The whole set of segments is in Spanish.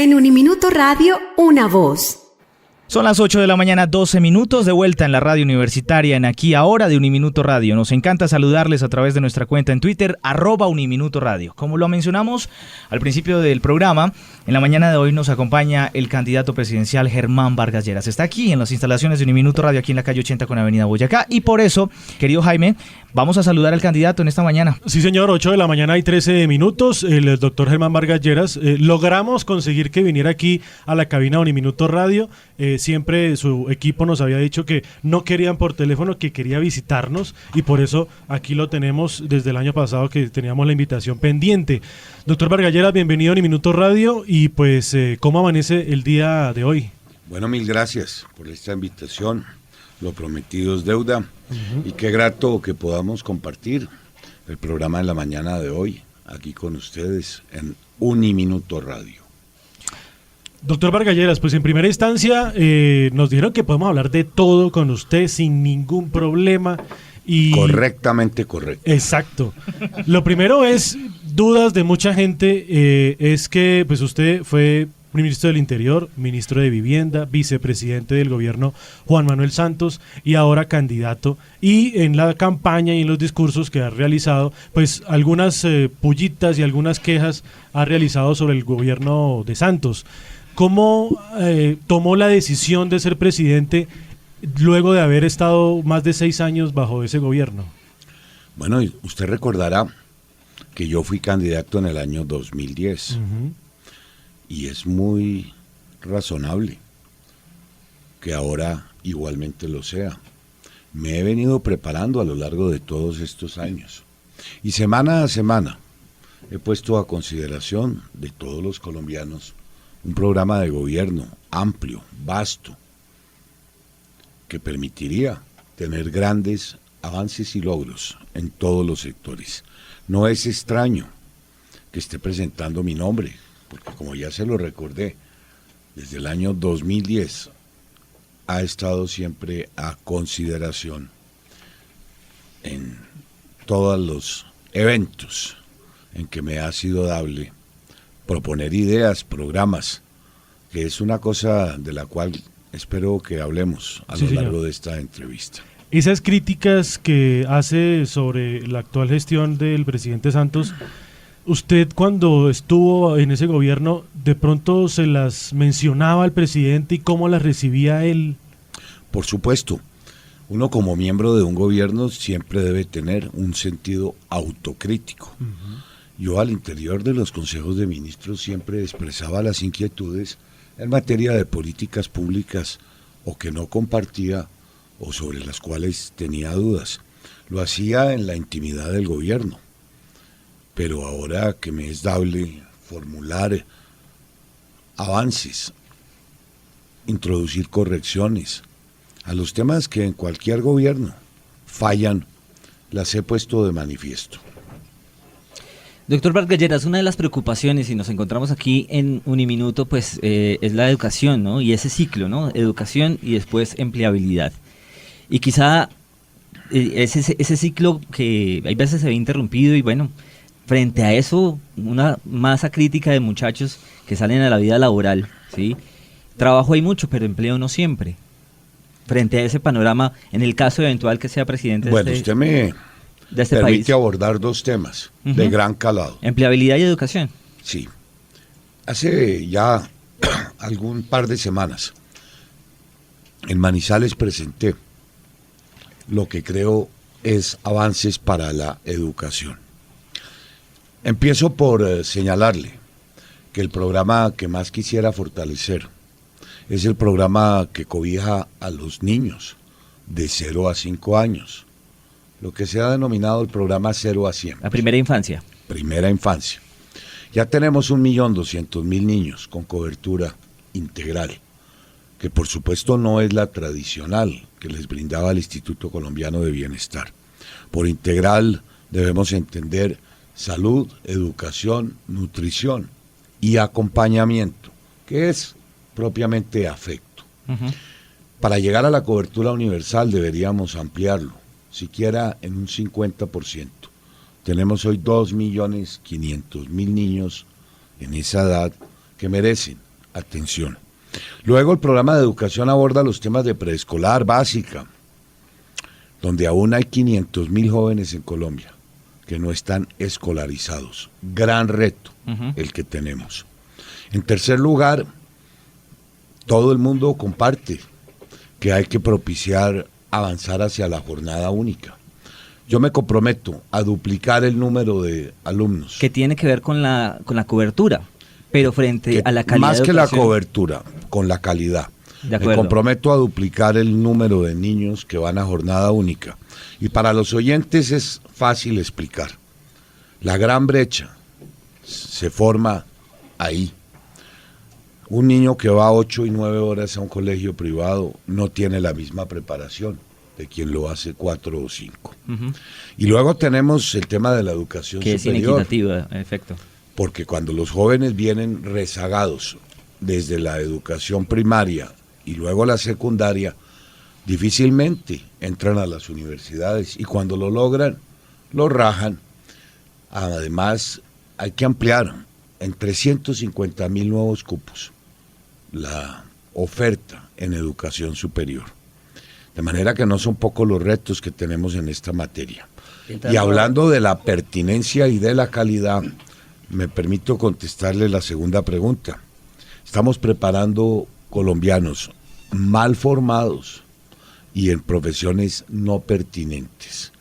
En Uniminuto Radio, una voz. Son las 8 de la mañana, 12 minutos, de vuelta en la radio universitaria en Aquí Ahora de Uniminuto Radio. Nos encanta saludarles a través de nuestra cuenta en Twitter, @Uniminuto Radio. Como lo mencionamos al principio del programa, en la mañana de hoy nos acompaña el candidato presidencial Germán Vargas Lleras. Está aquí en las instalaciones de Uniminuto Radio, aquí en la calle 80 con Avenida Boyacá. Y por eso, querido Jaime, vamos a saludar al candidato en esta mañana. Sí, señor, 8 de la mañana y 13 minutos. El doctor Germán Vargas Lleras, logramos conseguir que viniera aquí a la cabina de Uniminuto Radio. Siempre su equipo nos había dicho que no querían por teléfono, que quería visitarnos, y por eso aquí lo tenemos desde el año pasado, que teníamos la invitación pendiente. Doctor Vargas Lleras, bienvenido a Uniminuto Radio, y pues, ¿cómo amanece el día de hoy? Bueno, mil gracias por esta invitación. Lo prometido es deuda, y qué grato que podamos compartir el programa de la mañana de hoy aquí con ustedes en Uniminuto Radio. Doctor Vargas Lleras, pues en primera instancia nos dijeron que podemos hablar de todo con usted sin ningún problema. Y correctamente correcto. Exacto. Lo primero es, dudas de mucha gente, es que pues usted fue ministro del Interior, ministro de Vivienda, vicepresidente del gobierno Juan Manuel Santos y ahora candidato. Y en la campaña y en los discursos que ha realizado, pues algunas pullitas y algunas quejas ha realizado sobre el gobierno de Santos. ¿Cómo tomó la decisión de ser presidente luego de haber estado más de 6 años bajo ese gobierno? Bueno, usted recordará que yo fui candidato en el año 2010. Y es muy razonable que ahora igualmente lo sea. Me he venido preparando a lo largo de todos estos años. Y semana a semana he puesto a consideración de todos los colombianos un programa de gobierno amplio, vasto, que permitiría tener grandes avances y logros en todos los sectores. No es extraño que esté presentando mi nombre, porque como ya se lo recordé, desde el año 2010 ha estado siempre a consideración en todos los eventos en que me ha sido dable proponer ideas, programas, que es una cosa de la cual espero que hablemos a lo largo de esta entrevista. Esas críticas que hace sobre la actual gestión del presidente Santos, ¿usted cuando estuvo en ese gobierno de pronto se las mencionaba al presidente y cómo las recibía él? Por supuesto, uno como miembro de un gobierno siempre debe tener un sentido autocrítico. Yo al interior de los consejos de ministros siempre expresaba las inquietudes en materia de políticas públicas o que no compartía o sobre las cuales tenía dudas. Lo hacía en la intimidad del gobierno. Pero ahora que me es dable formular avances, introducir correcciones a los temas que en cualquier gobierno fallan, las he puesto de manifiesto. Doctor Vargas Lleras, una de las preocupaciones, y nos encontramos aquí en Uniminuto, pues es la educación, ¿no? Y ese ciclo, ¿no? Educación y después empleabilidad. Y quizá ese ciclo que hay veces se ve interrumpido y bueno, frente a eso, una masa crítica de muchachos que salen a la vida laboral, ¿sí? Trabajo hay mucho, pero empleo no siempre. Frente a ese panorama, en el caso eventual que sea presidente bueno, usted me permite país, abordar dos temas de gran calado. Empleabilidad y educación. Sí. Hace ya algún par de semanas, en Manizales presenté lo que creo es avances para la educación. Empiezo por señalarle que el programa que más quisiera fortalecer es el programa que cobija a los niños de 0 a 5 años, lo que se ha denominado el programa 0 a 100. La primera infancia. Primera infancia. Ya tenemos 1.200.000 niños con cobertura integral, que por supuesto no es la tradicional que les brindaba el Instituto Colombiano de Bienestar. Por integral debemos entender salud, educación, nutrición y acompañamiento, que es propiamente afecto. Para llegar a la cobertura universal deberíamos ampliarlo, siquiera en un 50%. Tenemos hoy 2.500.000 niños en esa edad que merecen atención. Luego el programa de educación aborda los temas de preescolar, básica, donde aún hay 500.000 jóvenes en Colombia que no están escolarizados. Gran reto el que tenemos. En tercer lugar, todo el mundo comparte que hay que propiciar avanzar hacia la jornada única. Yo me comprometo a duplicar el número de alumnos. Que tiene que ver con la cobertura, pero frente a la calidad más de que la educación. cobertura, con la calidad. De Me acuerdo. comprometo a duplicar el número de niños que van a jornada única. Y para los oyentes es fácil explicar. La gran brecha se forma ahí. Un niño que va 8 y 9 horas a un colegio privado no tiene la misma preparación de quien lo hace 4 o 5. Y luego tenemos el tema de la educación Que es superior. inequitativa, en efecto. Porque cuando los jóvenes vienen rezagados desde la educación primaria y luego la secundaria, difícilmente entran a las universidades y cuando lo logran, lo rajan. Además, hay que ampliar en 350.000 nuevos cupos la oferta en educación superior. De manera que no son pocos los retos que tenemos en esta materia. Y hablando de la pertinencia y de la calidad, me permito contestarle la segunda pregunta. Estamos preparando colombianos mal formados y en profesiones no pertinentes.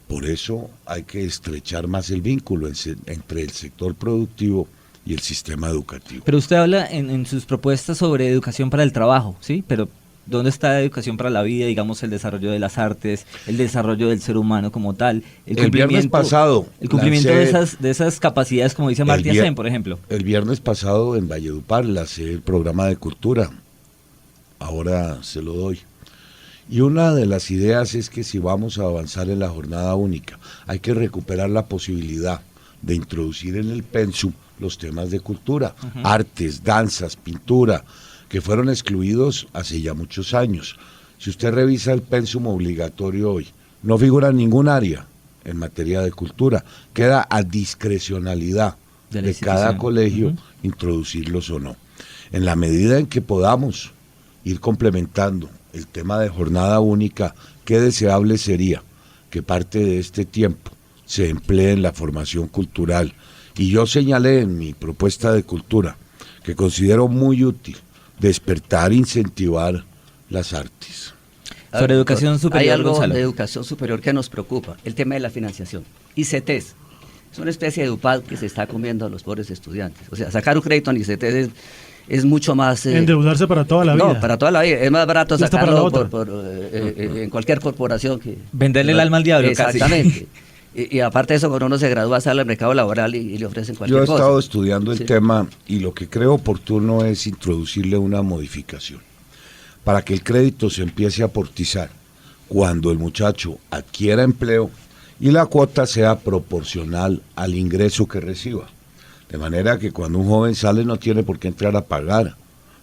Por eso hay que estrechar más el vínculo entre el sector productivo y el sistema educativo. Pero usted habla en sus propuestas sobre educación para el trabajo, ¿sí? Pero ¿dónde está la educación para la vida, digamos, el desarrollo de las artes, el desarrollo del ser humano como tal? El viernes pasado el cumplimiento de esas capacidades, como dice Amartya Sen, por ejemplo. El viernes pasado en Valledupar lancé el programa de cultura. Ahora se lo doy. Y una de las ideas es que si vamos a avanzar en la jornada única, hay que recuperar la posibilidad de introducir en el pensum los temas de cultura, artes, danzas, pintura, que fueron excluidos hace ya muchos años. Si usted revisa el pensum obligatorio hoy, no figura ningún área en materia de cultura, queda a discrecionalidad de cada colegio introducirlos o no. En la medida en que podamos ir complementando el tema de jornada única, qué deseable sería que parte de este tiempo se emplee en la formación cultural. Y yo señalé en mi propuesta de cultura que considero muy útil despertar e incentivar las artes. Sobre educación superior, hay algo Gonzalo. de educación superior que nos preocupa, el tema de la financiación. ICETES es una especie de EDUPAD que se está comiendo a los pobres estudiantes. O sea, sacar un crédito en ICETES es mucho más... endeudarse para toda la vida. No, para toda la vida. Es más barato Hasta para la sacarlo otra. en cualquier corporación que... Venderle el alma al diablo, casi. Exactamente. Y aparte de eso, cuando uno se gradúa, sale al mercado laboral y le ofrecen cualquier Yo he cosa. estado estudiando el tema y lo que creo oportuno es introducirle una modificación para que el crédito se empiece a amortizar cuando el muchacho adquiera empleo y la cuota sea proporcional al ingreso que reciba. De manera que cuando un joven sale no tiene por qué entrar a pagar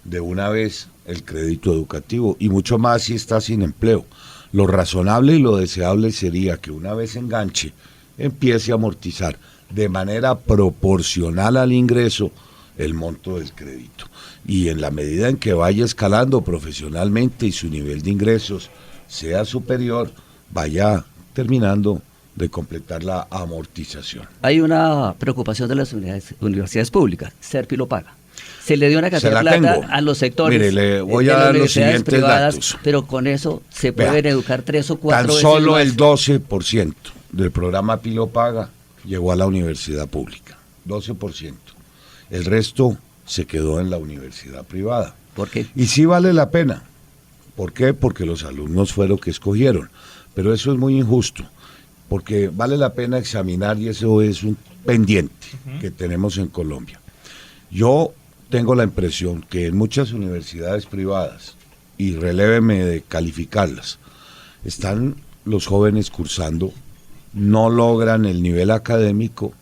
de una vez el crédito educativo y mucho más si está sin empleo. Lo razonable y lo deseable sería que una vez enganche, empiece a amortizar de manera proporcional al ingreso el monto del crédito. Y en la medida en que vaya escalando profesionalmente y su nivel de ingresos sea superior, vaya terminando de completar la amortización. Hay una preocupación de las universidades públicas, SERPI lo paga. Se le dio una cantidad de plata a los sectores. Mire, le voy de a las dar los universidades siguientes privadas, datos. pero con eso se pueden Vea, educar 3 o 4 Tan veces solo más. el 12% del programa Pilo Paga llegó a la universidad pública. 12%. El resto se quedó en la universidad privada. ¿Por qué? Y sí vale la pena. ¿Por qué? Porque los alumnos fueron los que escogieron. Pero eso es muy injusto. Porque vale la pena examinar y eso es un pendiente que tenemos en Colombia. Yo tengo la impresión que en muchas universidades privadas, y reléveme de calificarlas, están los jóvenes cursando, no logran el nivel académico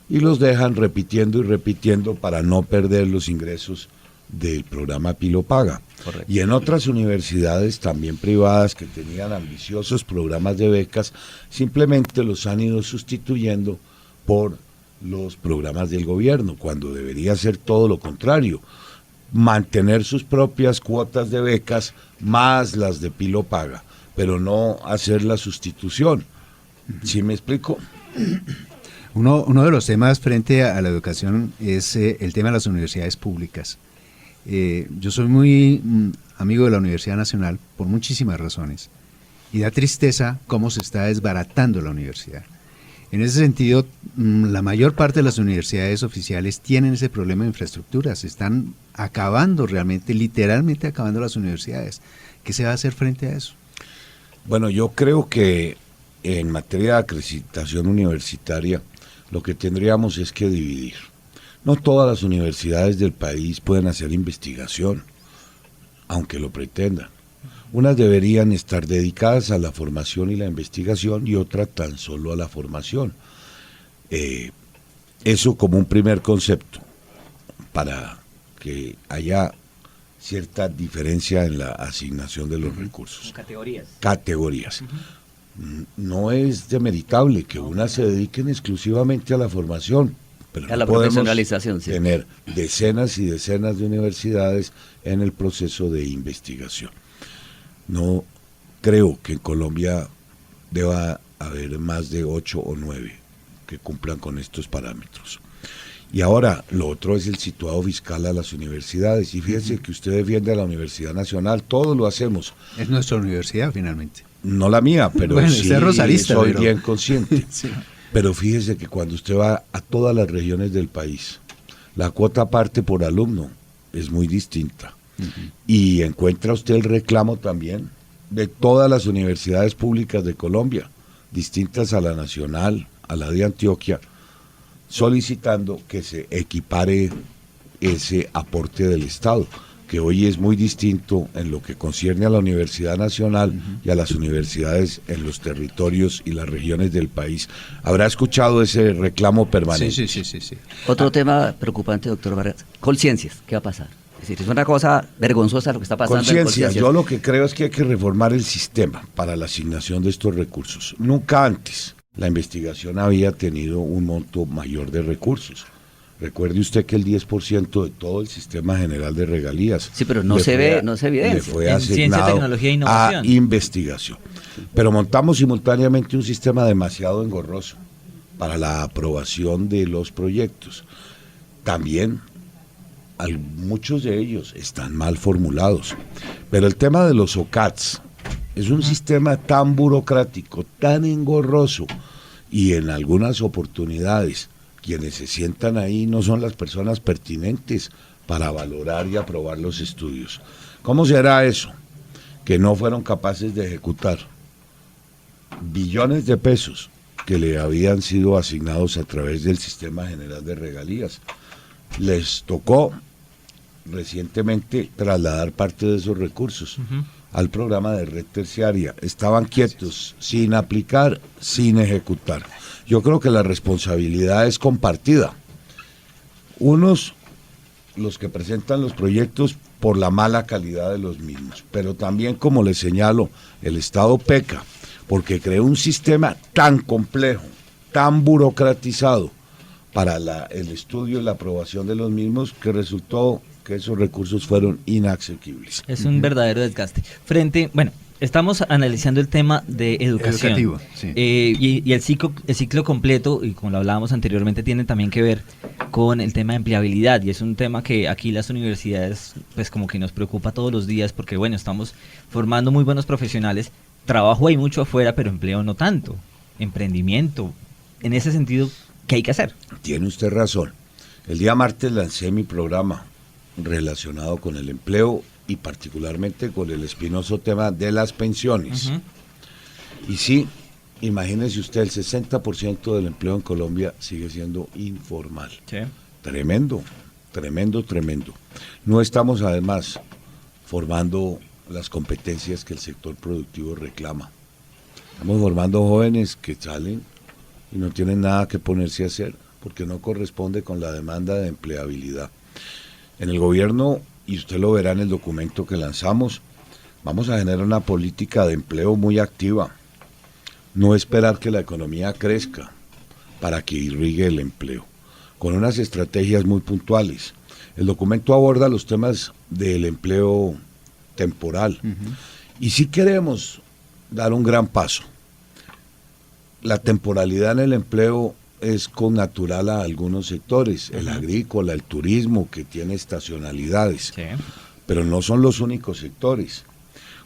y los dejan repitiendo y repitiendo para no perder los ingresos del programa Pilo Paga. Correcto. Y en otras universidades también privadas que tenían ambiciosos programas de becas, simplemente los han ido sustituyendo por los programas del gobierno, cuando debería ser todo lo contrario. mantener sus propias cuotas de becas más las de Pilo Paga, pero no hacer la sustitución. ¿Sí me explico? Uno de los temas frente a la educación es el tema de las universidades públicas. Yo soy muy amigo de la Universidad Nacional por muchísimas razones y da tristeza cómo se está desbaratando la universidad. En ese sentido, la mayor parte de las universidades oficiales tienen ese problema de infraestructura, se están acabando realmente, literalmente acabando las universidades. ¿Qué se va a hacer frente a eso? Bueno, yo creo que en materia de acreditación universitaria, lo que tendríamos es que dividir. No todas las universidades del país pueden hacer investigación, aunque lo pretendan. Unas deberían estar dedicadas a la formación y la investigación y otras tan solo a la formación. Eso como un primer concepto, para que haya cierta diferencia en la asignación de los recursos. Categorías. No es demeritable que unas se dediquen exclusivamente a la formación, pero a la no podemos profesionalización, sí. tener decenas y decenas de universidades en el proceso de investigación. No creo que en Colombia deba haber más de 8 o 9 que cumplan con estos parámetros. Y ahora, lo otro es el situado fiscal a las universidades. Y fíjese que usted defiende a la Universidad Nacional, todos lo hacemos. Es nuestra universidad, finalmente. No la mía, pero bueno, sí usted es rosarista, soy pero... bien consciente. Sí. Pero fíjese que cuando usted va a todas las regiones del país, la cuota parte por alumno es muy distinta. Y encuentra usted el reclamo también de todas las universidades públicas de Colombia, distintas a la nacional, a la de Antioquia, solicitando que se equipare ese aporte del Estado, que hoy es muy distinto en lo que concierne a la Universidad Nacional y a las universidades en los territorios y las regiones del país. ¿Habrá escuchado ese reclamo permanente? Sí. Otro tema preocupante, doctor Vargas, Colciencias, ¿qué va a pasar? Es decir, es una cosa vergonzosa lo que está pasando en Conciencia, Colciencias. yo lo que creo es que hay que reformar el sistema para la asignación de estos recursos. Nunca antes la investigación había tenido un monto mayor de recursos. Recuerde usted que el 10% de todo el sistema general de regalías Sí, pero no se ve, no se evidencia. le fue En ciencia, asignado tecnología e a innovación. investigación. Pero montamos simultáneamente un sistema demasiado engorroso para la aprobación de los proyectos. También muchos de ellos están mal formulados. Pero el tema de los OCATs es un sistema tan burocrático, tan engorroso, y en algunas oportunidades quienes se sientan ahí no son las personas pertinentes para valorar y aprobar los estudios. ¿Cómo será eso? Que no fueron capaces de ejecutar billones de pesos que le habían sido asignados a través del Sistema General de Regalías. Les tocó recientemente trasladar parte de esos recursos al programa de red terciaria. Estaban quietos, sin aplicar, sin ejecutar. Yo creo que la responsabilidad es compartida. Unos, los que presentan los proyectos por la mala calidad de los mismos, pero también, como les señalo, el Estado peca porque creó un sistema tan complejo, tan burocratizado para el estudio y la aprobación de los mismos, que resultó que esos recursos fueron inasequibles. Es un verdadero desgaste. Estamos analizando el tema de educación. Educativo, sí. Y el ciclo completo, y como lo hablábamos anteriormente, tiene también que ver con el tema de empleabilidad, y es un tema que aquí las universidades pues como que nos preocupa todos los días, porque bueno, estamos formando muy buenos profesionales, trabajo hay mucho afuera, pero empleo no tanto, emprendimiento. En ese sentido, ¿qué hay que hacer? Tiene usted razón. El día martes lancé mi programa relacionado con el empleo y particularmente con el espinoso tema de las pensiones. Y sí, imagínese usted, el 60% del empleo en Colombia sigue siendo informal. Sí. Tremendo, tremendo, tremendo. No estamos además formando las competencias que el sector productivo reclama. Estamos formando jóvenes que salen y no tienen nada que ponerse a hacer porque no corresponde con la demanda de empleabilidad. En el gobierno, y usted lo verá en el documento que lanzamos, vamos a generar una política de empleo muy activa. No esperar que la economía crezca para que irrigue el empleo, con unas estrategias muy puntuales. El documento aborda los temas del empleo temporal. Y sí queremos dar un gran paso. La temporalidad en el empleo es connatural a algunos sectores, el agrícola, el turismo, que tiene estacionalidades, pero no son los únicos sectores.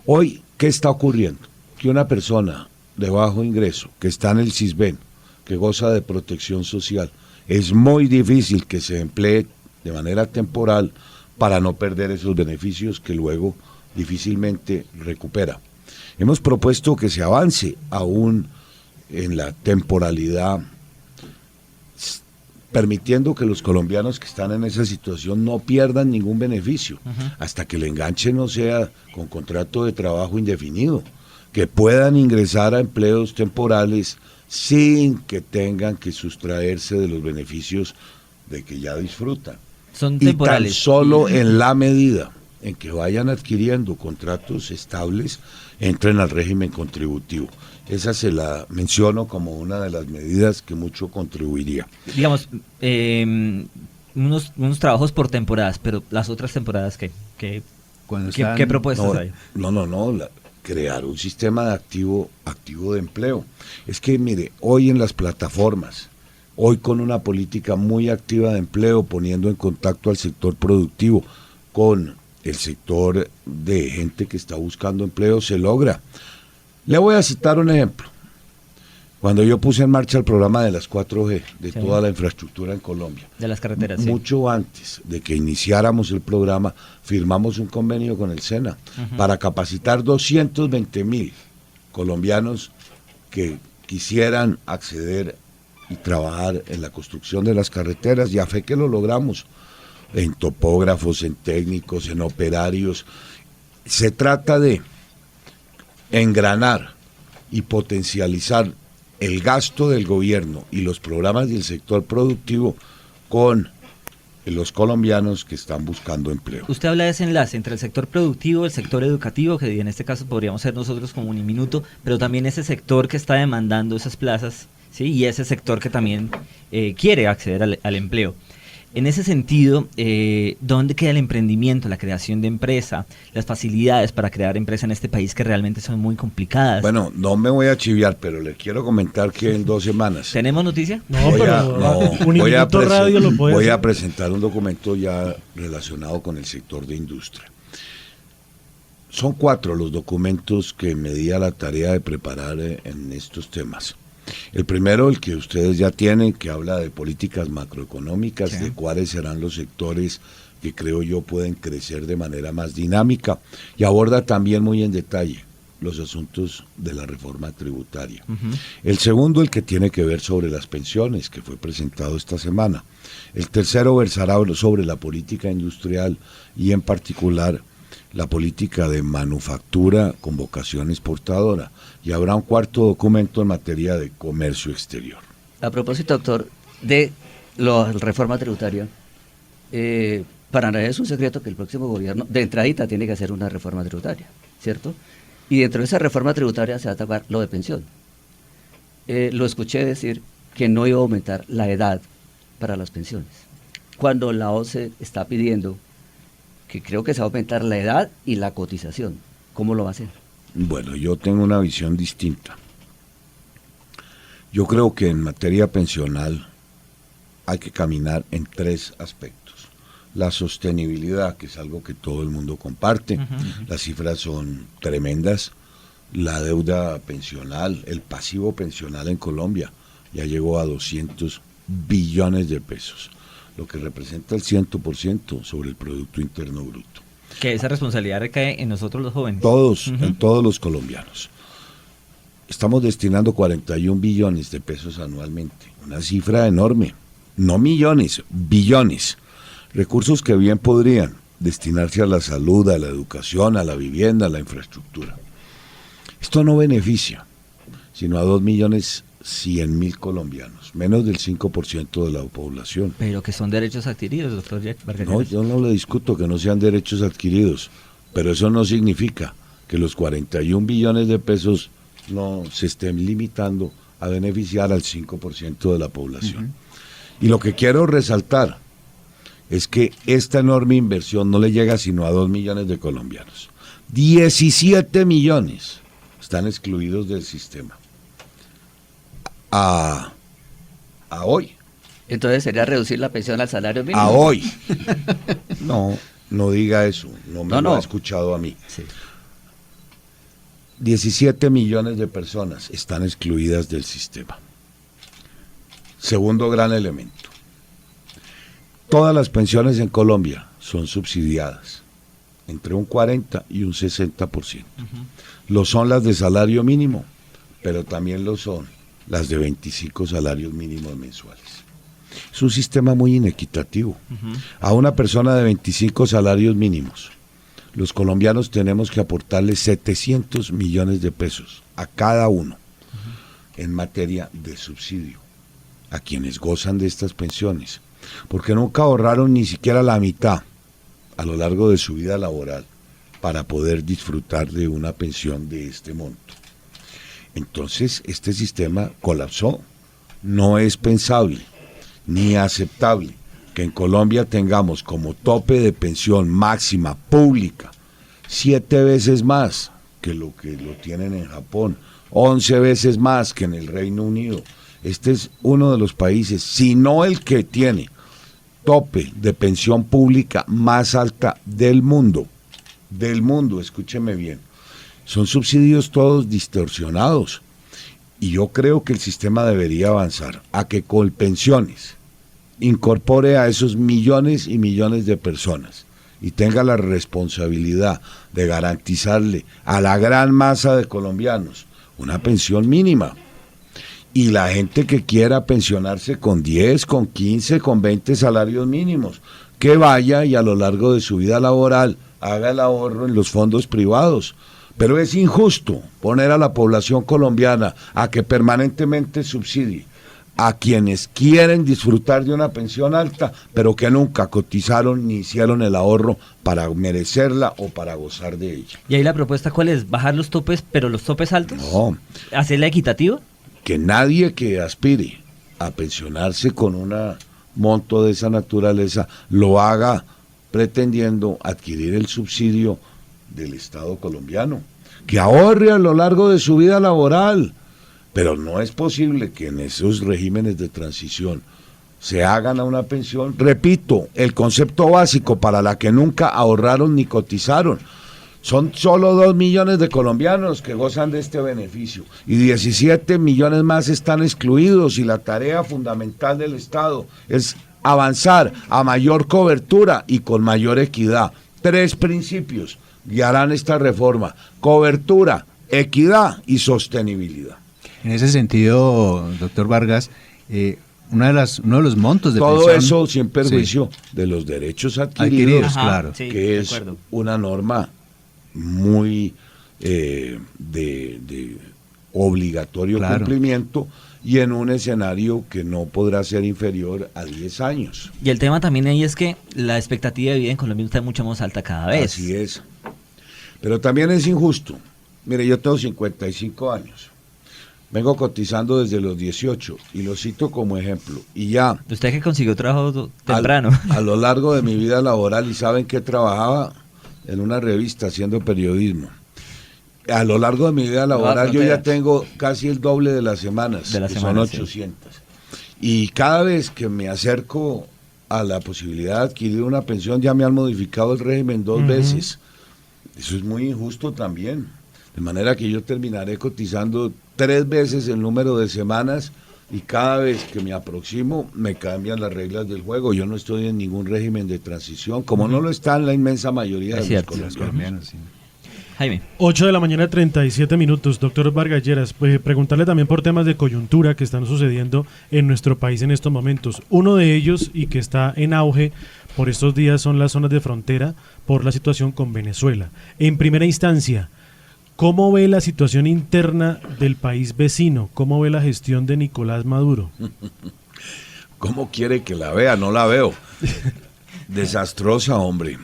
Hoy, ¿qué está ocurriendo? Que una persona de bajo ingreso, que está en el CISBEN, que goza de protección social, es muy difícil que se emplee de manera temporal para no perder esos beneficios que luego difícilmente recupera. Hemos propuesto que se avance aún en la temporalidad, permitiendo que los colombianos que están en esa situación no pierdan ningún beneficio, hasta que el enganche no sea con contrato de trabajo indefinido, que puedan ingresar a empleos temporales sin que tengan que sustraerse de los beneficios de que ya disfrutan. Son Y temporales. tan solo en la medida en que vayan adquiriendo contratos estables, entren al régimen contributivo. Esa se la menciono como una de las medidas que mucho contribuiría. Digamos, unos trabajos por temporadas, pero las otras temporadas, ¿qué propuestas No, hay? crear un sistema de activo de empleo. Es que mire, hoy en las plataformas, hoy con una política muy activa de empleo, poniendo en contacto al sector productivo con el sector de gente que está buscando empleo, se logra. Le voy a citar un ejemplo. Cuando yo puse en marcha el programa de las 4G, de toda la infraestructura en Colombia, De las carreteras, mucho antes de que iniciáramos el programa, firmamos un convenio con el SENA para capacitar 220,000 colombianos que quisieran acceder y trabajar en la construcción de las carreteras, y a fe que lo logramos, en topógrafos, en técnicos, en operarios. Se trata de engranar y potencializar el gasto del gobierno y los programas del sector productivo con los colombianos que están buscando empleo. Usted habla de ese enlace entre el sector productivo, el sector educativo, que en este caso podríamos ser nosotros como Uniminuto, pero también ese sector que está demandando esas plazas, ¿sí? Y ese sector que también quiere acceder al empleo. En ese sentido, ¿dónde queda el emprendimiento, la creación de empresa, las facilidades para crear empresa en este país que realmente son muy complicadas? Bueno, no me voy a chiviar, pero le quiero comentar que en 2 semanas ¿Tenemos noticia? No, Uniminuto Radio lo puede voy a hacer. presentar un documento ya relacionado con el sector de industria. Son 4 los documentos que me di a la tarea de preparar en estos temas. El primero, el que ustedes ya tienen, que habla de políticas macroeconómicas, de cuáles serán los sectores que creo yo pueden crecer de manera más dinámica, y aborda también muy en detalle los asuntos de la reforma tributaria. El segundo, el que tiene que ver sobre las pensiones, que fue presentado esta semana. El tercero versará sobre la política industrial y en particular la política de manufactura con vocación exportadora, y habrá un cuarto documento en materia de comercio exterior. A propósito, doctor, de la reforma tributaria, para nadie es un secreto que el próximo gobierno, de entradita, tiene que hacer una reforma tributaria, ¿cierto? Y dentro de esa reforma tributaria se va a tocar lo de pensión. Lo escuché decir que no iba a aumentar la edad para las pensiones, cuando la OCDE está pidiendo que creo que se va a aumentar la edad y la cotización. ¿Cómo lo va a hacer? Bueno, yo tengo una visión distinta. Yo creo que en materia pensional hay que caminar en 3 aspectos. La sostenibilidad, que es algo que todo el mundo comparte, las cifras son tremendas. La deuda pensional, el pasivo pensional en Colombia ya llegó a 200 billones de pesos, lo que representa el 100% sobre el Producto Interno Bruto. Que esa responsabilidad recae en nosotros los jóvenes. Todos, en todos los colombianos. Estamos destinando 41 billones de pesos anualmente, una cifra enorme, no millones, billones, recursos que bien podrían destinarse a la salud, a la educación, a la vivienda, a la infraestructura. Esto no beneficia, sino a 2.100.000 colombianos, menos del 5% de la población. Pero que son derechos adquiridos, doctor Jack Vargas. No, yo no le discuto que no sean derechos adquiridos, pero eso no significa que los 41 billones de pesos no se estén limitando a beneficiar al 5% de la población. Y lo que quiero resaltar es que esta enorme inversión no le llega sino a 2 millones de colombianos. 17 millones están excluidos del sistema. A hoy. Entonces sería reducir la pensión al salario mínimo. A hoy. No diga eso, no me lo No. ha escuchado a mí. Sí. 17 millones de personas están excluidas del sistema. Segundo gran elemento. Todas las pensiones en Colombia son subsidiadas, entre un 40 y un 60%. Lo son las de salario mínimo, pero también lo son las de 25 salarios mínimos mensuales. Es un sistema muy inequitativo. A una persona de 25 salarios mínimos, los colombianos tenemos que aportarle 700 millones de pesos a cada uno en materia de subsidio a quienes gozan de estas pensiones, porque nunca ahorraron ni siquiera la mitad a lo largo de su vida laboral para poder disfrutar de una pensión de este monto. Entonces, este sistema colapsó. No es pensable ni aceptable que en Colombia tengamos como tope de pensión máxima pública 7 veces más que lo tienen en Japón, 11 veces más que en el Reino Unido. Este es uno de los países, si no el que tiene tope de pensión pública más alta del mundo, escúcheme bien. Son subsidios todos distorsionados. Y yo creo que el sistema debería avanzar a que Colpensiones incorpore a esos millones y millones de personas y tenga la responsabilidad de garantizarle a la gran masa de colombianos una pensión mínima. Y la gente que quiera pensionarse con 10, con 15, con 20 salarios mínimos, que vaya y a lo largo de su vida laboral haga el ahorro en los fondos privados. Pero es injusto poner a la población colombiana a que permanentemente subsidie a quienes quieren disfrutar de una pensión alta, pero que nunca cotizaron ni hicieron el ahorro para merecerla o para gozar de ella. ¿Y ahí la propuesta cuál es? ¿Bajar los topes, pero los topes altos? No, ¿Hacerla equitativa? que nadie que aspire a pensionarse con un monto de esa naturaleza lo haga pretendiendo adquirir el subsidio del Estado colombiano, que ahorre a lo largo de su vida laboral, pero no es posible que en esos regímenes de transición se hagan a una pensión, repito, el concepto básico para la que nunca ahorraron ni cotizaron. Son solo 2 millones de colombianos que gozan de este beneficio y 17 millones más están excluidos, y la tarea fundamental del Estado es avanzar a mayor cobertura y con mayor equidad. 3 principios guiarán esta reforma: cobertura, equidad y sostenibilidad. En ese sentido, doctor Vargas, uno de los montos de todo pensión, eso sin perjuicio de los derechos adquiridos, Ajá, claro, sí, que de es acuerdo. una norma muy de obligatorio Claro. cumplimiento, y en un escenario que no podrá ser inferior a 10 años. Y el tema también ahí es que la expectativa de vida en Colombia está mucho más alta cada vez. Así es. Pero también es injusto. Mire, yo tengo 55 años. Vengo cotizando desde los 18 y lo cito como ejemplo. Y ya Usted que consiguió trabajo temprano. a lo largo de mi vida laboral, y saben que trabajaba en una revista haciendo periodismo. A lo largo de mi vida laboral yo ya tengo casi el doble de las semanas, que son 800. Y cada vez que me acerco a la posibilidad de adquirir una pensión, ya me han modificado el régimen 2 veces. Eso es muy injusto también. De manera que yo terminaré cotizando 3 veces el número de semanas, y cada vez que me aproximo me cambian las reglas del juego. Yo no estoy en ningún régimen de transición, como no lo está en la inmensa mayoría Es de cierto. los colombianos. sí. Jaime. 8 de la mañana, 37 minutos. Doctor Vargas Lleras, preguntarle también por temas de coyuntura que están sucediendo en nuestro país en estos momentos. Uno de ellos, y que está en auge por estos días, son las zonas de frontera por la situación con Venezuela. En primera instancia, ¿cómo ve la situación interna del país vecino? ¿Cómo ve la gestión de Nicolás Maduro? ¿Cómo quiere que la vea? No la veo. Desastrosa, hombre.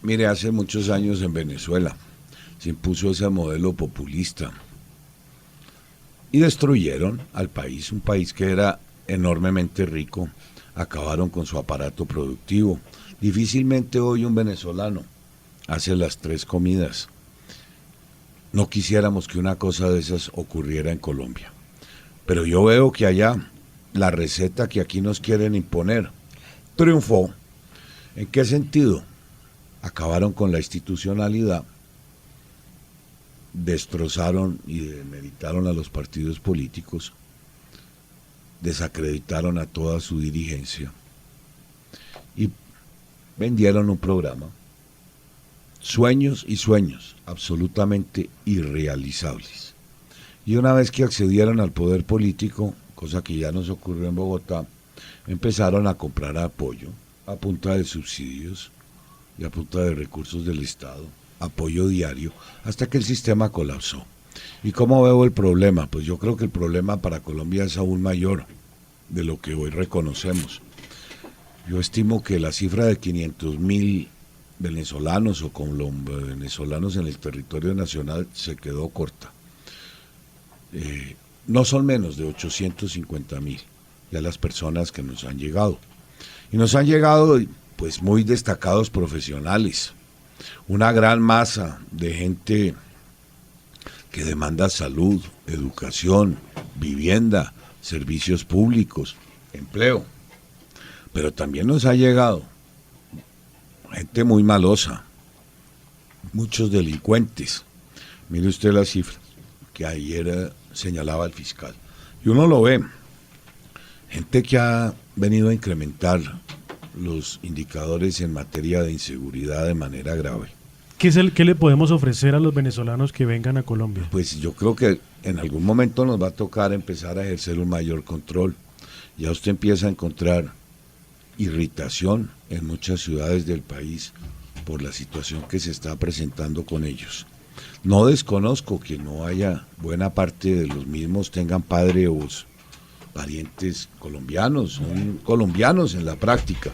Mire, hace muchos años en Venezuela se impuso ese modelo populista y destruyeron al país, un país que era enormemente rico, acabaron con su aparato productivo. Difícilmente hoy un venezolano hace las 3 comidas. No quisiéramos que una cosa de esas ocurriera en Colombia. Pero yo veo que allá la receta que aquí nos quieren imponer triunfó. ¿En qué sentido? Acabaron con la institucionalidad, destrozaron y demeritaron a los partidos políticos, desacreditaron a toda su dirigencia y vendieron un programa, sueños y sueños absolutamente irrealizables. Y una vez que accedieron al poder político, cosa que ya nos ocurrió en Bogotá, empezaron a comprar apoyo a punta de subsidios y a punta de recursos del Estado, apoyo diario, hasta que el sistema colapsó. ¿Y cómo veo el problema? Pues yo creo que el problema para Colombia es aún mayor de lo que hoy reconocemos. Yo estimo que la cifra de 500.000 venezolanos o venezolanos en el territorio nacional se quedó corta. No son menos de 850.000 ya las personas que nos han llegado. Y nos han llegado pues muy destacados profesionales, una gran masa de gente que demanda salud, educación, vivienda, servicios públicos, empleo. Pero también nos ha llegado gente muy malosa, muchos delincuentes. Mire usted la cifra que ayer señalaba el fiscal. Y uno lo ve, gente que ha venido a incrementar los indicadores en materia de inseguridad de manera grave. ¿Qué le podemos ofrecer a los venezolanos que vengan a Colombia? Pues yo creo que en algún momento nos va a tocar empezar a ejercer un mayor control. Ya usted empieza a encontrar irritación en muchas ciudades del país por la situación que se está presentando con ellos. No desconozco que no haya buena parte de los mismos tengan padre o parientes colombianos, son colombianos en la práctica.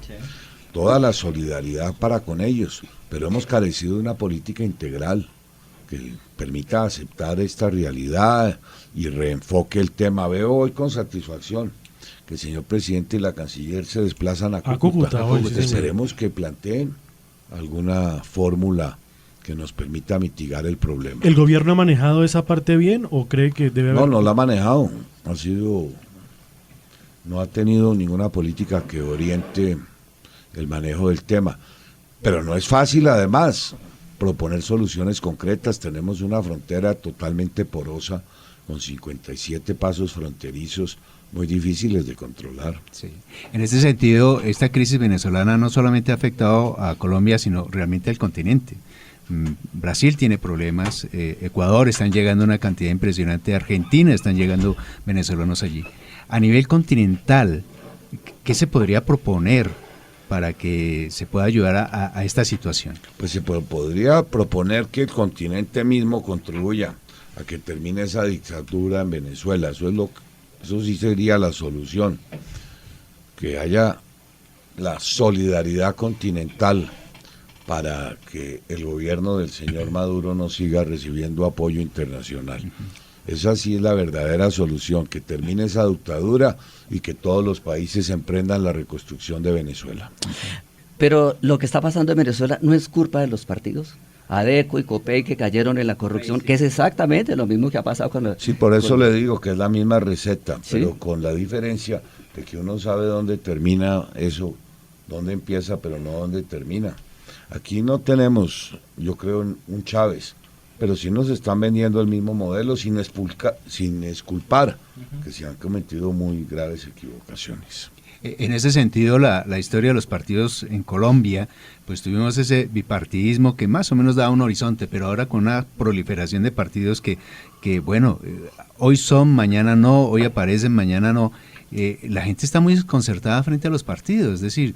Toda la solidaridad para con ellos, pero hemos carecido de una política integral que permita aceptar esta realidad y reenfoque el tema. Veo hoy con satisfacción que el señor presidente y la canciller se desplazan a Cúcuta. Hoy, sí, esperemos que planteen alguna fórmula que nos permita mitigar el problema. ¿El gobierno ha manejado esa parte bien o cree que debe haber...? No la ha manejado, no ha tenido ninguna política que oriente el manejo del tema, pero no es fácil además proponer soluciones concretas. Tenemos una frontera totalmente porosa con 57 pasos fronterizos muy difíciles de controlar. Sí. En ese sentido, esta crisis venezolana no solamente ha afectado a Colombia, sino realmente al continente. Brasil tiene problemas, Ecuador están llegando una cantidad impresionante, Argentina están llegando venezolanos allí. A nivel continental, ¿qué se podría proponer para que se pueda ayudar a esta situación? Pues se podría proponer que el continente mismo contribuya a que termine esa dictadura en Venezuela. Eso sí sería la solución, que haya la solidaridad continental para que el gobierno del señor Maduro no siga recibiendo apoyo internacional. Esa sí es la verdadera solución, que termine esa dictadura y que todos los países emprendan la reconstrucción de Venezuela. Pero lo que está pasando en Venezuela no es culpa de los partidos. ADECO y COPEI que cayeron en la corrupción, que es exactamente lo mismo que ha pasado con... Sí, por eso le digo que es la misma receta, ¿sí? Pero con la diferencia de que uno sabe dónde termina eso, dónde empieza, pero no dónde termina. Aquí no tenemos, yo creo, un Chávez, pero sí nos están vendiendo el mismo modelo sin exculpar que se han cometido muy graves equivocaciones. En ese sentido, la historia de los partidos en Colombia, pues tuvimos ese bipartidismo que más o menos daba un horizonte, pero ahora con una proliferación de partidos que bueno, hoy son, mañana no, hoy aparecen, mañana no. La gente está muy desconcertada frente a los partidos, es decir,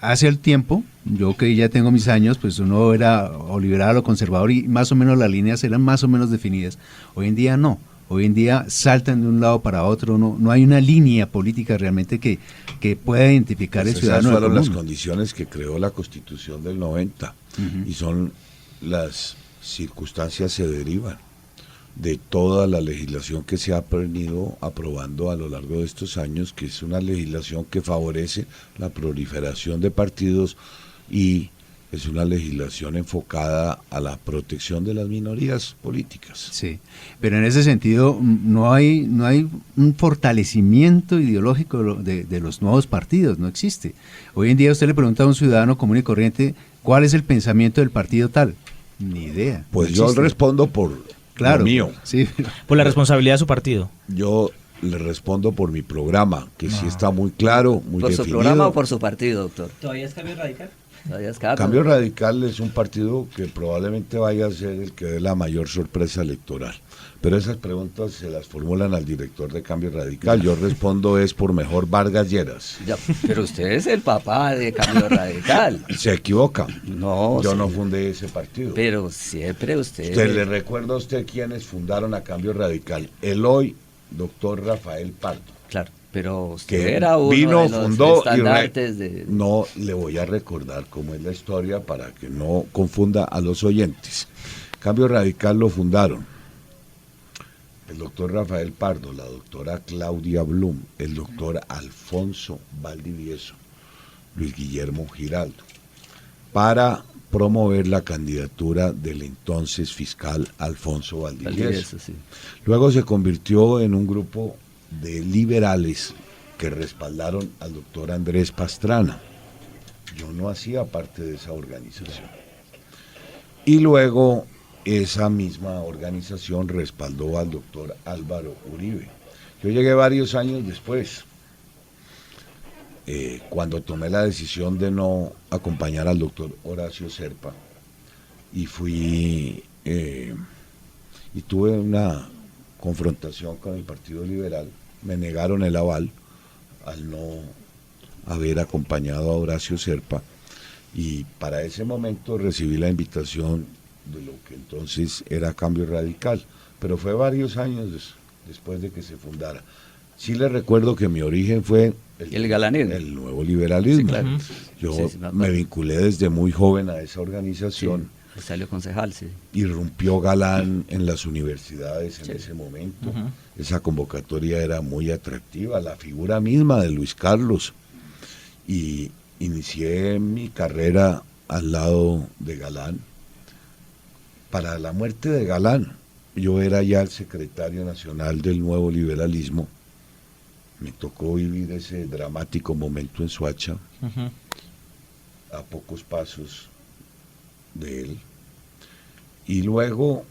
hace el tiempo, yo que ya tengo mis años, pues uno era o liberal o conservador y más o menos las líneas eran más o menos definidas. Hoy en día no. Hoy en día saltan de un lado para otro, no hay una línea política realmente que pueda identificar el ciudadano. Esas fueron las condiciones que creó la Constitución del 90 y son las circunstancias se derivan. de toda la legislación que se ha venido aprobando a lo largo de estos años, que es una legislación que favorece la proliferación de partidos y es una legislación enfocada a la protección de las minorías políticas. Sí, pero en ese sentido no hay un fortalecimiento ideológico de los nuevos partidos, no existe. Hoy en día usted le pregunta a un ciudadano común y corriente cuál es el pensamiento del partido tal, ni idea. Pues no yo existe. respondo por Claro, lo mío. sí. Por la responsabilidad de su partido. Yo le respondo por mi programa, que sí está muy claro, muy ¿Por definido. su programa o por su partido, doctor? ¿Todavía es Cambio Radical? Todavía es cambio. Cambio Radical es un partido que probablemente vaya a ser el que dé la mayor sorpresa electoral. Pero esas preguntas se las formulan al director de Cambio Radical. Yo respondo es por mejor Vargas Lleras. Ya, pero usted es el papá de Cambio Radical. Se equivoca. No, Yo sí. no fundé ese partido. Pero siempre usted... Le recuerdo a usted quiénes fundaron a Cambio Radical. El hoy doctor Rafael Pardo. Claro, pero usted Que era uno vino, de los fundó estandartes de... No le voy a recordar cómo es la historia para que no confunda a los oyentes. Cambio Radical lo fundaron el doctor Rafael Pardo, la doctora Claudia Blum, el doctor Alfonso Valdivieso, Luis Guillermo Giraldo, para promover la candidatura del entonces fiscal Alfonso Valdivieso. Valdivieso, sí. Luego se convirtió en un grupo de liberales que respaldaron al doctor Andrés Pastrana. Yo no hacía parte de esa organización. Y luego esa misma organización respaldó al doctor Álvaro Uribe. Yo llegué varios años después, cuando tomé la decisión de no acompañar al doctor Horacio Serpa, y fui y tuve una confrontación con el Partido Liberal. Me negaron el aval al no haber acompañado a Horacio Serpa, y para ese momento recibí la invitación de lo que entonces era Cambio Radical, pero fue varios años después de que se fundara. Sí le recuerdo que mi origen fue el galanismo, el nuevo liberalismo. Sí, claro. Yo Sí, me vinculé desde muy joven a esa organización. Sí, salió concejal, sí. Irrumpió Galán en las universidades en Sí. ese momento. Esa convocatoria era muy atractiva, la figura misma de Luis Carlos. Y inicié mi carrera al lado de Galán. Para la muerte de Galán, yo era ya el secretario nacional del nuevo liberalismo. Me tocó vivir ese dramático momento en Soacha, a pocos pasos de él. Y luego,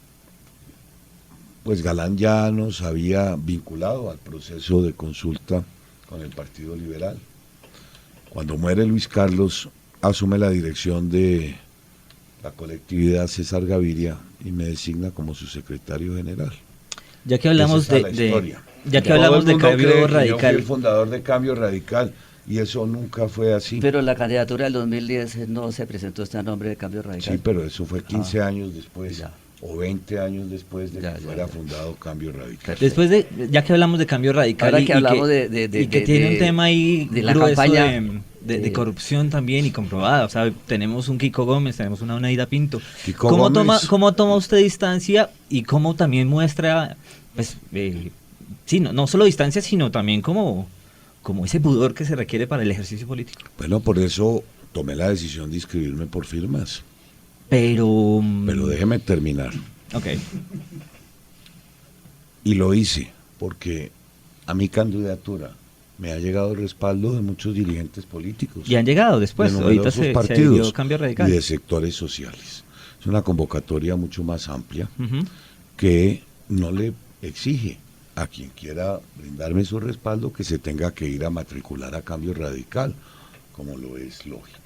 pues Galán ya nos había vinculado al proceso de consulta con el Partido Liberal. Cuando muere Luis Carlos, asume la dirección de la colectividad César Gaviria y me designa como su secretario general. Ya que hablamos Esa es la de historia. ya que Todo hablamos el de mundo cree Cambio que yo fui Radical. el fundador de Cambio Radical, y eso nunca fue así. Pero la candidatura del 2010 no se presentó este nombre de Cambio Radical. Sí, pero eso fue 15 años después, Ya. o 20 años después de Ya, que ya, fuera ya. fundado Cambio Radical. Después de, ya que hablamos de Cambio Radical Ahora y que hablamos que, de y que tiene un tema ahí de la grueso campaña de corrupción también y comprobada, o sea, tenemos un Kiko Gómez, tenemos una Oneida Pinto. Kiko ¿Cómo Gómez. toma usted distancia y cómo también muestra, pues, sí, no solo distancia, sino también como ese pudor que se requiere para el ejercicio político? Bueno, por eso tomé la decisión de inscribirme por firmas. Pero Déjeme terminar. ok. Y lo hice porque a mi candidatura me ha llegado el respaldo de muchos dirigentes políticos. Y han llegado después, de ahorita numerosos se partidos dio Cambio Radical. y de sectores sociales. Es una convocatoria mucho más amplia Ujú. que no le exige a quien quiera brindarme su respaldo que se tenga que ir a matricular a Cambio Radical, como lo es lógico.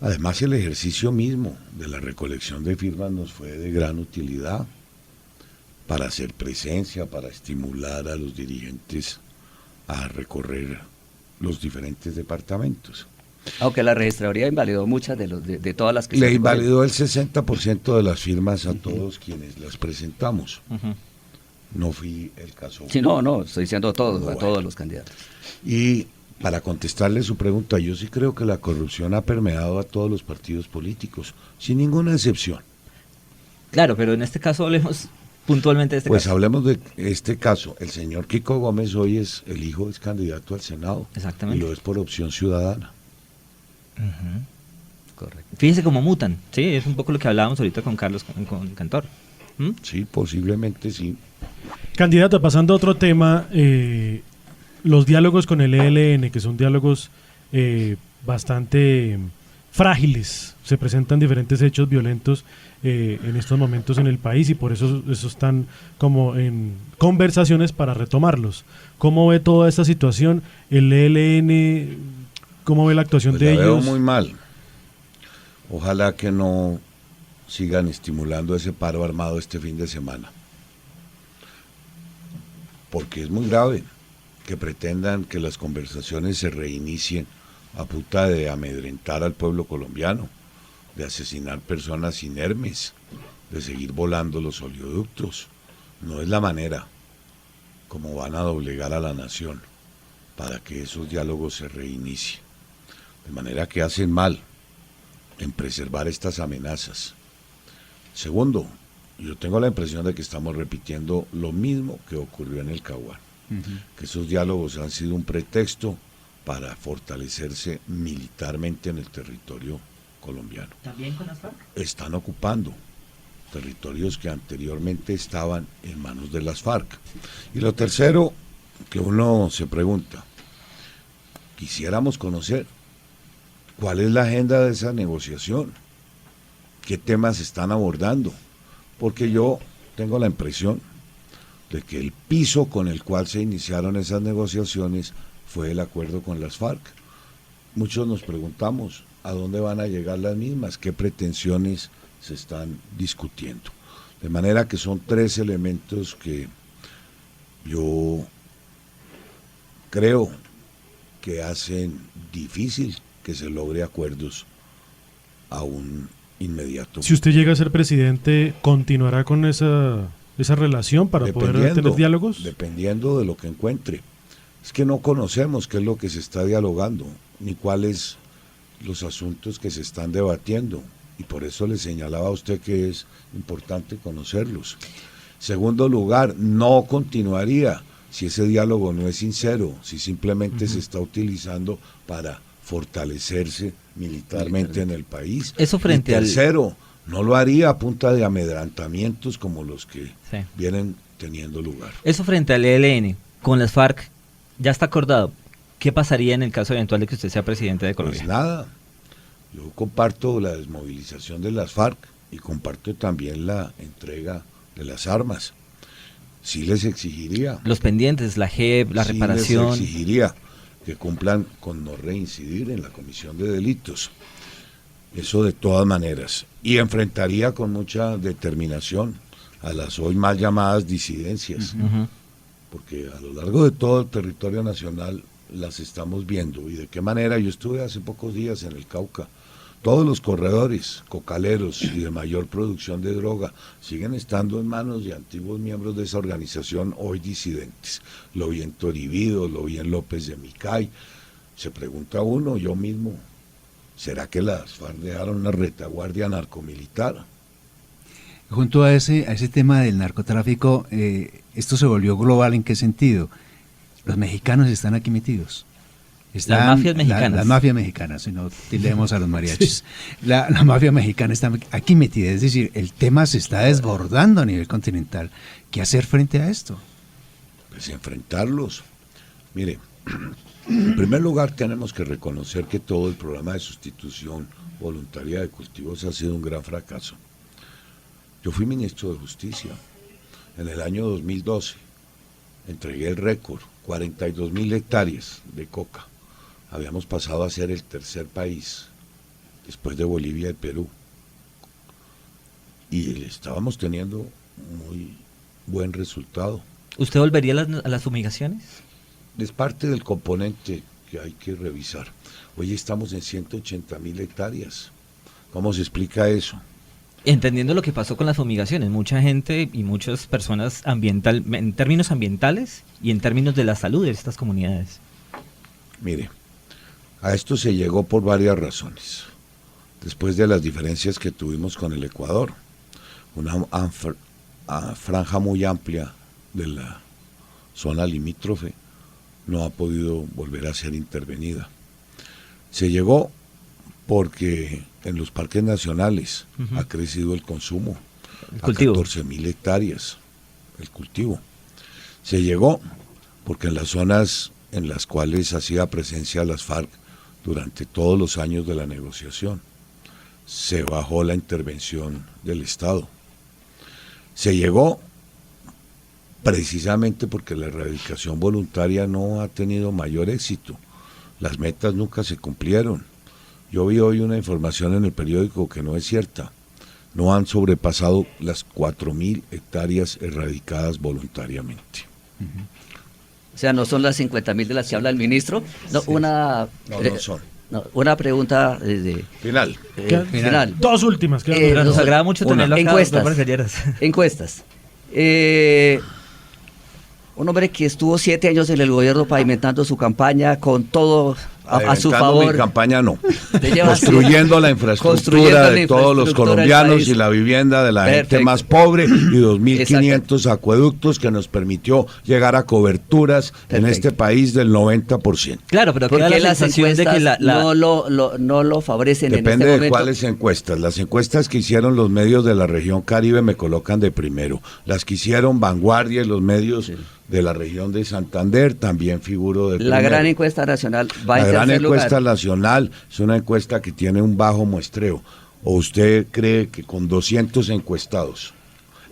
Además, el ejercicio mismo de la recolección de firmas nos fue de gran utilidad para hacer presencia, para estimular a los dirigentes a recorrer los diferentes departamentos. Aunque la registraduría invalidó muchas de todas las que se Le recogieron. invalidó el 60% de las firmas a todos quienes las presentamos. Ujú. No fui el caso. Sí, no, estoy diciendo a todos, Bueno. a todos los candidatos. Y para contestarle su pregunta, yo sí creo que la corrupción ha permeado a todos los partidos políticos, sin ninguna excepción. Claro, pero en este caso hablemos puntualmente de este Pues caso. hablemos de este caso. El señor Kiko Gómez hoy es el hijo, es candidato al Senado. Exactamente. Y lo es por opción ciudadana. Correcto. Fíjese cómo mutan, sí, es un poco lo que hablábamos ahorita con Carlos, con Cantor. ¿Mm? Sí, posiblemente sí. Candidato, pasando a otro tema, los diálogos con el ELN, que son diálogos bastante frágiles, se presentan diferentes hechos violentos en estos momentos en el país y por eso están como en conversaciones para retomarlos. ¿Cómo ve toda esta situación? ¿El ELN, cómo ve la actuación Pues de la veo ellos? muy mal. Ojalá que no sigan estimulando ese paro armado este fin de semana. Porque es muy grave que pretendan que las conversaciones se reinicien a punta de amedrentar al pueblo colombiano, de asesinar personas inermes, de seguir volando los oleoductos. No es la manera como van a doblegar a la nación para que esos diálogos se reinicien. De manera que hacen mal en preservar estas amenazas. Segundo, yo tengo la impresión de que estamos repitiendo lo mismo que ocurrió en el Caguán, que esos diálogos han sido un pretexto para fortalecerse militarmente en el territorio colombiano. ¿También con las FARC? Están ocupando territorios que anteriormente estaban en manos de las FARC. Y lo tercero que uno se pregunta, quisiéramos conocer cuál es la agenda de esa negociación, qué temas están abordando, porque yo tengo la impresión de que el piso con el cual se iniciaron esas negociaciones fue el acuerdo con las FARC. Muchos nos preguntamos a dónde van a llegar las mismas, qué pretensiones se están discutiendo. De manera que son tres elementos que yo creo que hacen difícil que se logre acuerdos a un inmediato. Si usted llega a ser presidente, ¿continuará con esa relación para poder tener diálogos? Dependiendo de lo que encuentre. Es que no conocemos qué es lo que se está dialogando, ni cuáles los asuntos que se están debatiendo. Y por eso le señalaba a usted que es importante conocerlos. Segundo lugar, no continuaría si ese diálogo no es sincero, si simplemente se está utilizando para fortalecerse militarmente en el país. Eso frente al... Tercero, no lo haría a punta de amedrentamientos como los que Sí. vienen teniendo lugar. Eso frente al ELN, con las FARC, ya está acordado. ¿Qué pasaría en el caso eventual de que usted sea presidente de Colombia? Pues nada, yo comparto la desmovilización de las FARC y comparto también la entrega de las armas. Sí les exigiría. Los pendientes, la JEP, la sí reparación. les exigiría que cumplan con no reincidir en la comisión de delitos. Eso de todas maneras. Y enfrentaría con mucha determinación a las hoy mal llamadas disidencias. Ujú. Porque a lo largo de todo el territorio nacional las estamos viendo. ¿Y de qué manera? Yo estuve hace pocos días en el Cauca. Todos los corredores cocaleros y de mayor producción de droga siguen estando en manos de antiguos miembros de esa organización, hoy disidentes. Lo vi en Toribío, lo vi en López de Micay. Se pregunta uno, yo mismo, ¿será que las FARC dejaron una retaguardia narcomilitar? Junto a ese tema del narcotráfico, esto se volvió global. ¿En qué sentido? Los mexicanos están aquí metidos. Las mafias mexicanas. Las mafias mexicanas, si no tildemos a los mariachis. La mafia mexicana está aquí metida, es decir, el tema se está desbordando a nivel continental. ¿Qué hacer frente a esto? Pues enfrentarlos. Mire, en primer lugar tenemos que reconocer que todo el programa de sustitución voluntaria de cultivos ha sido un gran fracaso. Yo fui ministro de Justicia en el año 2012, entregué el récord, 42.000 hectáreas de coca. Habíamos pasado a ser el tercer país, después de Bolivia y Perú. Y estábamos teniendo muy buen resultado. ¿Usted volvería a las fumigaciones? Es parte del componente que hay que revisar. Hoy estamos en 180.000 hectáreas. ¿Cómo se explica eso? Entendiendo lo que pasó con las fumigaciones, mucha gente y muchas personas en términos ambientales y en términos de la salud de estas comunidades. Mire, a esto se llegó por varias razones. Después de las diferencias que tuvimos con el Ecuador, una franja muy amplia de la zona limítrofe no ha podido volver a ser intervenida. Se llegó porque en los parques nacionales ha crecido el consumo a 14.000 hectáreas, el cultivo. Se llegó porque en las zonas en las cuales hacía presencia las FARC durante todos los años de la negociación, se bajó la intervención del Estado. Se llegó precisamente porque la erradicación voluntaria no ha tenido mayor éxito. Las metas nunca se cumplieron. Yo vi hoy una información en el periódico que no es cierta. No han sobrepasado las 4.000 hectáreas erradicadas voluntariamente. O sea, no son las 50.000 de las que habla el ministro. No, Sí. No son. una pregunta Final. final. Dos últimas. Pero nos no, agrada mucho una. tenerlo acá, Encuestas. doctor Galleras. Encuestas. Un hombre que estuvo 7 años en el gobierno pavimentando su campaña con todo a su Aventando favor. mi campaña no. Te llevas- Construyendo la Construyendo infraestructura la de todos los infraestructura del colombianos país. y la vivienda de la gente Perfecto. más pobre y 2.500 acueductos que nos permitió llegar a coberturas en Perfecto. este país del 90%. Claro, pero ¿Por queda qué la las sensación de encuestas que la no lo favorecen Depende en este de momento? cuáles encuestas. Las encuestas que hicieron los medios de la región Caribe me colocan de primero. Las que hicieron Vanguardia y los medios de la región de Santander también figuro de primero. La gran encuesta nacional va La en gran tercer encuesta lugar. nacional es una encuesta que tiene un bajo muestreo. ¿O usted cree que con 200 encuestados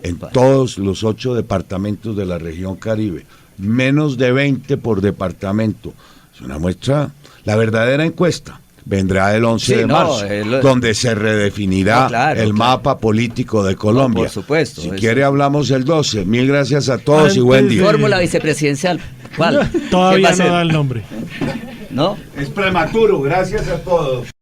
en todos los 8 departamentos de la región Caribe, menos de 20 por departamento, es una muestra? La verdadera encuesta vendrá el 11 Sí, de no, marzo, donde se redefinirá No, claro, el claro. mapa político de Colombia. por supuesto, Si eso. quiere hablamos el 12. Mil gracias a todos y Antes buen día. de- Fórmula vicepresidencial. ¿Cuál? ¿Qué va Todavía a no ser? da el nombre. ¿No? Es prematuro, gracias a todos.